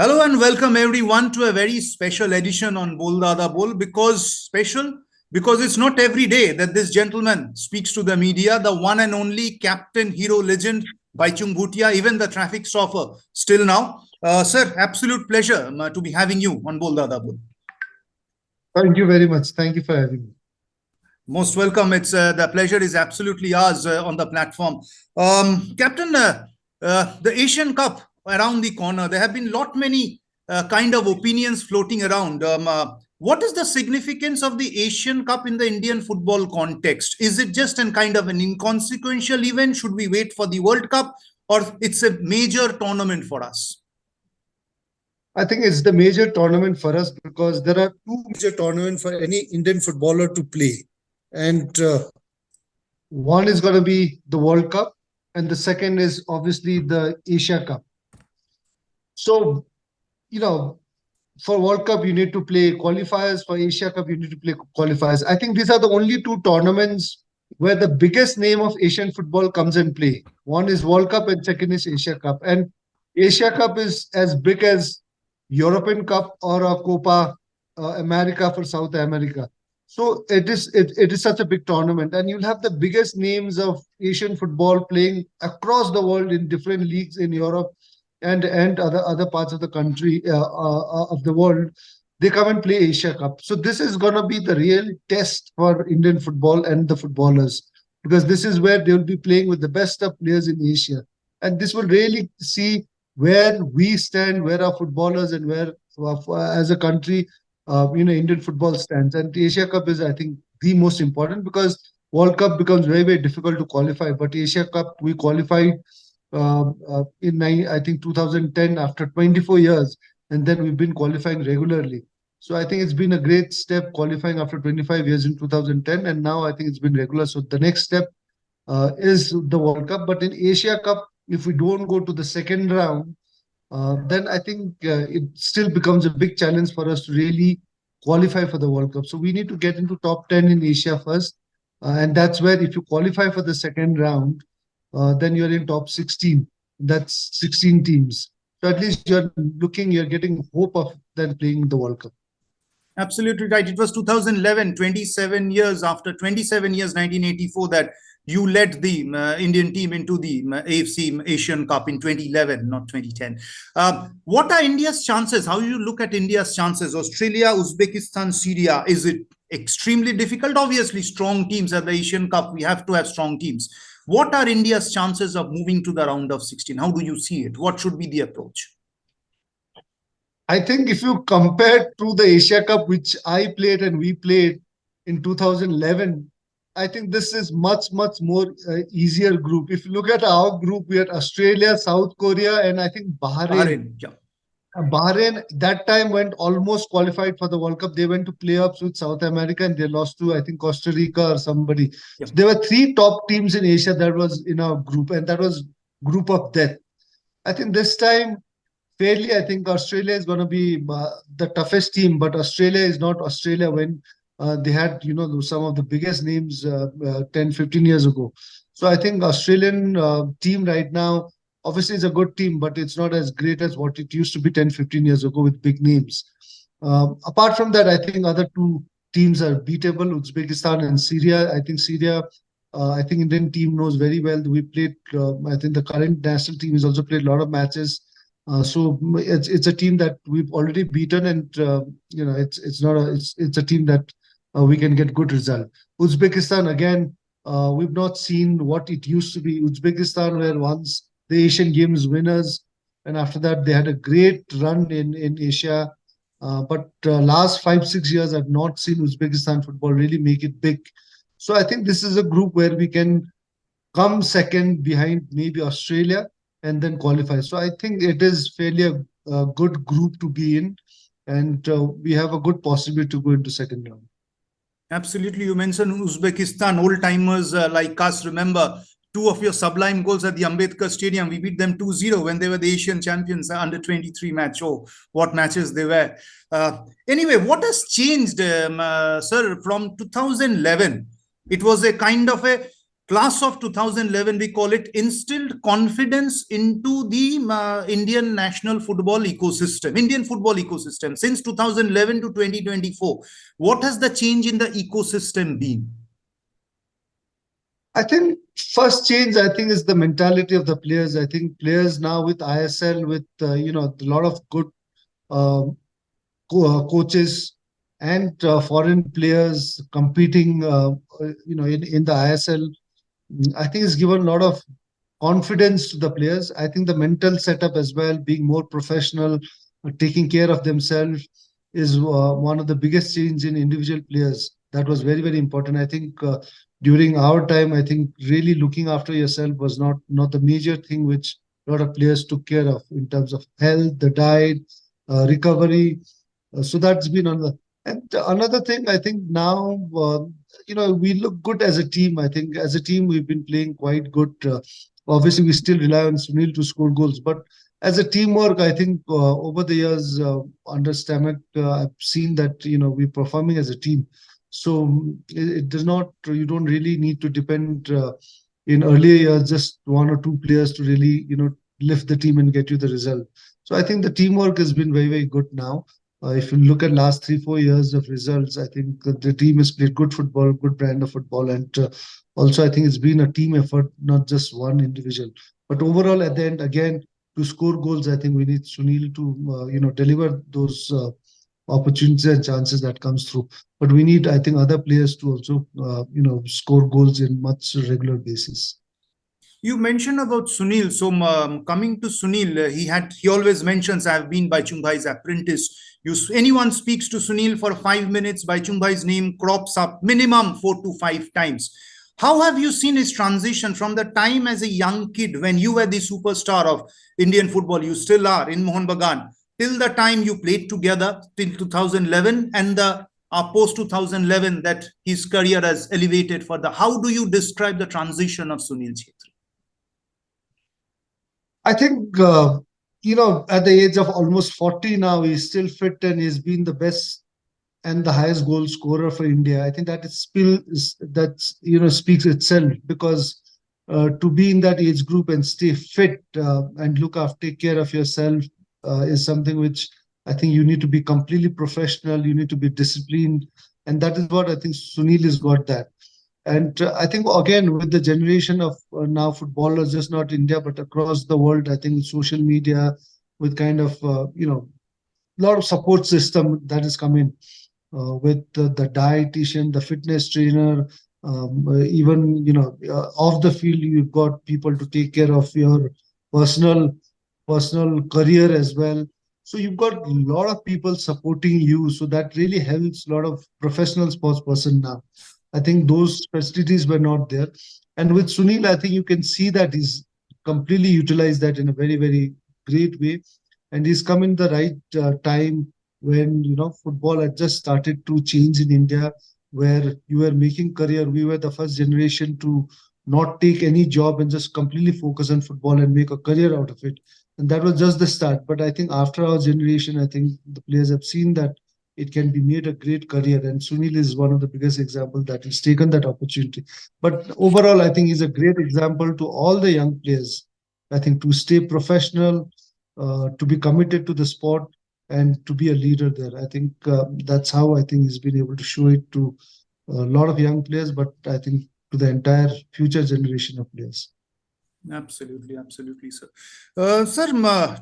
Hello and welcome everyone to a very special edition on Bol Dada Bol. Because it's not every day that this gentleman speaks to the media, the one and only captain, hero, legend, Bhaichung Bhutia, even the traffic stopper still now. Sir, absolute pleasure to be having you on Bol Dada Bol. Thank you very much. Thank you for having me. Most welcome. It's the pleasure is absolutely ours on the platform. Captain, the Asian Cup around the corner. There have been many kind of opinions floating around. What is the significance of the Asian Cup in the Indian football context? Is it just an kind of an inconsequential event? Should we wait for the World Cup, or it's a major tournament for us? I think it's the major tournament for us because there are two major tournaments for any Indian footballer to play. And one is going to be the World Cup, and the second is obviously the Asia Cup. So, for World Cup, you need to play qualifiers. For Asia Cup, you need to play qualifiers. I think these are the only two tournaments where the biggest name of Asian football comes in play. One is World Cup and second is Asia Cup. And Asia Cup is as big as European Cup or a Copa America for South America. So it is such a big tournament, and you'll have the biggest names of Asian football playing across the world in different leagues in Europe and other parts of the country of the world. They come and play Asia Cup. So this is going to be the real test for Indian football and the footballers, because this is where they will be playing with the best of players in Asia, and this will really see where we stand, where our footballers and where as a country, Indian football stands. And the Asia Cup is, I think, the most important, because World Cup becomes very, very difficult to qualify. But Asia Cup, we qualified in I think 2010 after 24 years, and then we've been qualifying regularly. So I think it's been a great step qualifying after 25 years in 2010, and now I think it's been regular. So the next step is the World Cup. But in Asia Cup, if we don't go to the second round, then I think it still becomes a big challenge for us to really qualify for the World Cup. So we need to get into top 10 in Asia first. And that's where, if you qualify for the second round, then you're in top 16. That's 16 teams. So at least you're getting hope of then playing the World Cup. Absolutely right. It was 2011, 27 years after 27 years, 1984, that you led the Indian team into the AFC Asian Cup in 2011, not 2010. What are India's chances? How do you look at India's chances? Australia, Uzbekistan, Syria. Is it extremely difficult? Obviously, strong teams at the Asian Cup. We have to have strong teams. What are India's chances of moving to the round of 16? How do you see it? What should be the approach? I think if you compare to the Asia Cup, which I played and we played in 2011, I think this is much more easier group. If you look at our group, we had Australia, South Korea, and I think Bahrain. Yeah. Bahrain that time went almost qualified for the World Cup. They went to playoffs with South America and they lost to, I think, Costa Rica or somebody. Yeah. So there were three top teams in Asia that was in our group, and that was group of death. I think this time, fairly, I think Australia is going to be the toughest team, but Australia is not Australia when they had, some of the biggest names 10, 15 years ago. So I think Australian team right now, obviously is a good team, but it's not as great as what it used to be 10, 15 years ago with big names. Apart from that, I think other two teams are beatable, Uzbekistan and Syria. I think Syria, I think Indian team knows very well. We played, I think the current national team has also played a lot of matches. So it's a team that we've already beaten, and it's a team that we can get good result. Uzbekistan, again, we've not seen what it used to be. Uzbekistan were once the Asian Games winners, and after that they had a great run in Asia. But last 5-6 years, I've not seen Uzbekistan football really make it big. So I think this is a group where we can come second behind maybe Australia and then qualify. So I think it is fairly a good group to be in, and we have a good possibility to go into second round. Absolutely. You mentioned Uzbekistan. Old timers like us remember two of your sublime goals at the Ambedkar Stadium. We beat them 2-0 when they were the Asian champions under 23 match. Oh, what matches they were. Anyway, what has changed, sir, from 2011? It was a kind of a class of 2011, we call it, instilled confidence into the Indian national football ecosystem, Indian football ecosystem. Since 2011 to 2024, what has the change in the ecosystem been? I think first change, I think, is the mentality of the players. I think players now with ISL, with a lot of good um, coaches and foreign players competing, in the ISL, I think it's given a lot of confidence to the players. I think the mental setup as well, being more professional, taking care of themselves, is one of the biggest change in individual players. That was very, very important. I think during our time, I think really looking after yourself was not the major thing which a lot of players took care of in terms of health, the diet, recovery. So that's been another. And another thing, I think now, we look good as a team. I think as a team, we've been playing quite good. Obviously, we still rely on Sunil to score goals, but as a teamwork, I think over the years under Stamek, I've seen that we're performing as a team. So it does not. You don't really need to depend in earlier years just one or two players to really lift the team and get you the result. So I think the teamwork has been very, very good now. If you look at last 3-4 years of results, I think the team has played good football, good brand of football, and also I think it's been a team effort, not just one individual. But overall, at the end, again, to score goals, I think we need Sunil to deliver those opportunities and chances that comes through. But we need, I think, other players to also score goals in much regular basis. You mentioned about Sunil. So coming to Sunil, he always mentions, I've been Bhaichung Bhai's apprentice. Anyone speaks to Sunil for 5 minutes, Bhaichung Bhai's name crops up minimum 4 to 5 times. How have you seen his transition from the time as a young kid when you were the superstar of Indian football, you still are in Mohun Bagan, till the time you played together till 2011, and the post 2011 that his career has elevated further? How do you describe the transition of Sunil Chhetri? I think, at the age of almost 40 now, he's still fit and he's been the best and the highest goal scorer for India. I think that is still speaks itself, because to be in that age group and stay fit and take care of yourself is something which I think you need to be completely professional. You need to be disciplined, and that is what I think Sunil has got that. And I think, again, with the generation of now footballers, just not India, but across the world, I think with social media, with kind of, lot of support system that is coming with the dietitian, the fitness trainer, even, off the field, you've got people to take care of your personal career as well. So you've got a lot of people supporting you. So that really helps a lot of professional sports person now. I think those facilities were not there. And with Sunil, I think you can see that he's completely utilized that in a very, very great way. And he's come in the right time when, football had just started to change in India, where you were making career. We were the first generation to not take any job and just completely focus on football and make a career out of it. And that was just the start. But I think after our generation, I think the players have seen that it can be made a great career. And Sunil is one of the biggest examples that has taken that opportunity. But overall, I think he's a great example to all the young players. I think to stay professional, to be committed to the sport, and to be a leader there. I think that's how I think he's been able to show it to a lot of young players, but I think to the entire future generation of players. Absolutely, absolutely, sir. Sir,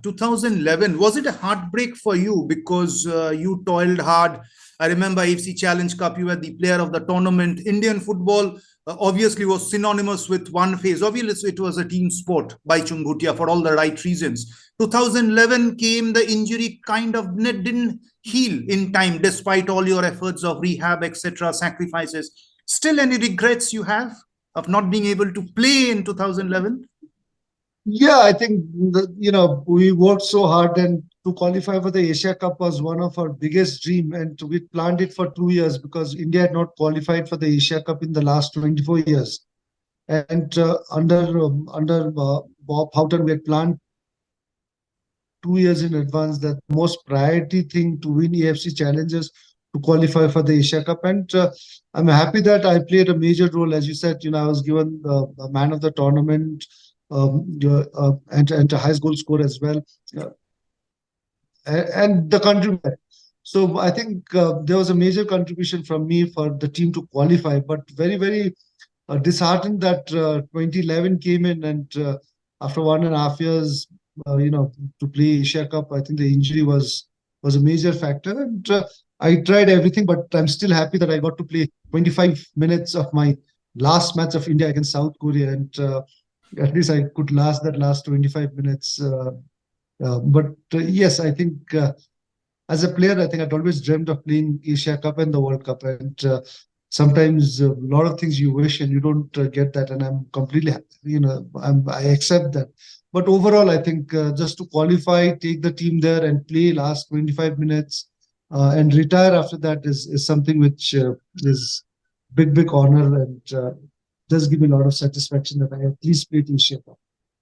2011, was it a heartbreak for you because you toiled hard? I remember AFC Challenge Cup, you were the player of the tournament. Indian football obviously was synonymous with one phase. Obviously, it was a team sport, Bhaichung Bhutia, for all the right reasons. 2011 came, the injury kind of didn't heal in time, despite all your efforts of rehab, etc., sacrifices. Still, any regrets you have of not being able to play in 2011? Yeah, I think we worked so hard, and to qualify for the Asia Cup was one of our biggest dream, and we planned it for 2 years because India had not qualified for the Asia Cup in the last 24 years. And under Bob Houghton, we had planned 2 years in advance that the most priority thing to win AFC challenges, to to qualify for the Asia Cup. And I'm happy that I played a major role. As you said, I was given the man of the tournament, and the highest goal score as well, and the country. So I think there was a major contribution from me for the team to qualify, but very, very disheartened that 2011 came in, and after 1.5 years, to play Asia Cup, I think the injury was a major factor. And I tried everything, but I'm still happy that I got to play 25 minutes of my last match of India against South Korea, and at least I could last that last 25 minutes. But yes, I think as a player, I think I'd always dreamed of playing Asia Cup and the World Cup. And sometimes a lot of things you wish and you don't get that. And I'm completely, I accept that. But overall, I think just to qualify, take the team there and play last 25 minutes and retire after that is something which is big honor, and does give me a lot of satisfaction that I at least played Asia Cup.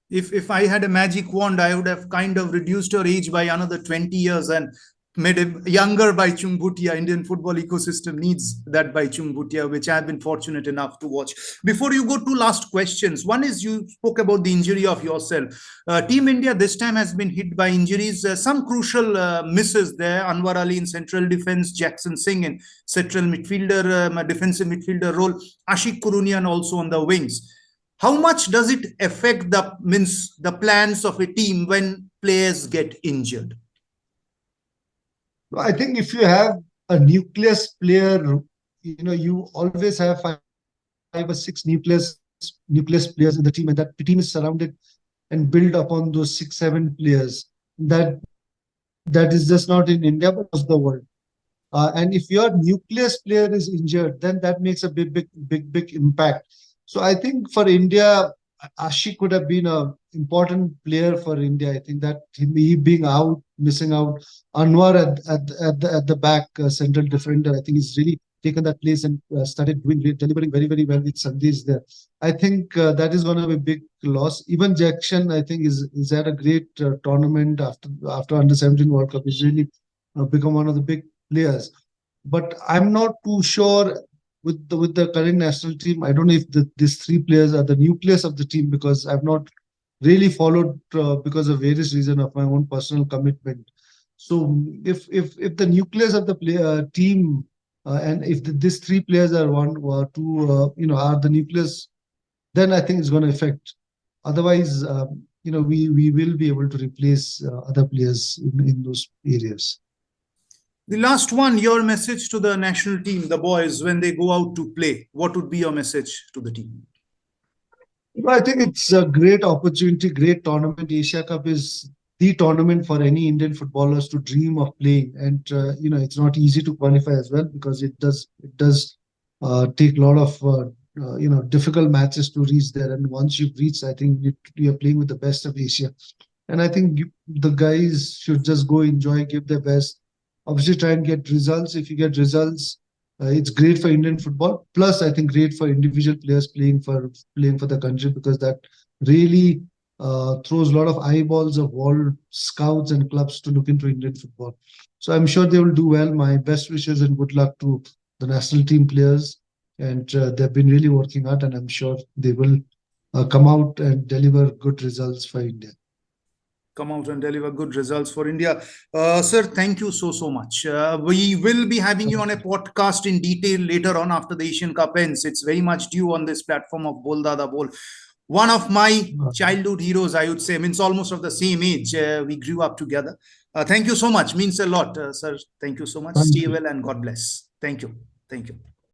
If I had a magic wand, I would have kind of reduced your age by another 20 years and made a younger Bhaichung Bhutia. Indian football ecosystem needs that Bhaichung Bhutia, which I've been fortunate enough to watch. Before you go, two last questions. One is, you spoke about the injury of yourself. Team India this time has been hit by injuries. Some crucial misses there. Anwar Ali in central defense, Jackson Singh in central midfielder, defensive midfielder role, Ashik Kurunian also on the wings. How much does it affect the plans of a team when players get injured? I think if you have a nucleus player, you always have five or six nucleus players in the team, and that team is surrounded and built upon those 6-7 players. That is just not in India, but across the world. And if your nucleus player is injured, then that makes a big impact. So I think for India, Ashik could have been an important player for India. I think that he being out, missing out, Anwar at the back, central defender, I think he's really taken that place and started delivering very, very well with Sandesh there. I think that is going to be a big loss. Even Jackson, I think, is at a great tournament after Under-17 World Cup. He's really become one of the big players. But I'm not too sure with the current national team. I don't know if these three players are the nucleus of the team, because I've not really followed because of various reasons of my own personal commitment. So if the nucleus of the team and if these three players are one or two, are the nucleus, then I think it's going to affect. Otherwise, we will be able to replace other players in those areas. The last one, your message to the national team, the boys, when they go out to play, what would be your message to the team? I think it's a great opportunity, great tournament. Asia Cup is the tournament for any Indian footballers to dream of playing. And, it's not easy to qualify as well, because it does take a lot of, difficult matches to reach there. And once you've reached, I think you're playing with the best of Asia. And I think the guys should just go enjoy, give their best. Obviously, try and get results. If you get results, it's great for Indian football. Plus, I think great for individual players playing for the country, because that really throws a lot of eyeballs of all scouts and clubs to look into Indian football. So I'm sure they will do well. My best wishes and good luck to the national team players. And they've been really working hard, and I'm sure they will come out and deliver good results for India. Come out and deliver good results for India. Sir, thank you so much. We will be having you on a podcast in detail later on after the Asian Cup ends. It's very much due on this platform of Bol Dada Bol. One of my childhood heroes, I would say, means almost of the same age. We grew up together. Thank you so much. Means a lot, sir. Thank you so much. Stay well and God bless. Thank you. Thank you.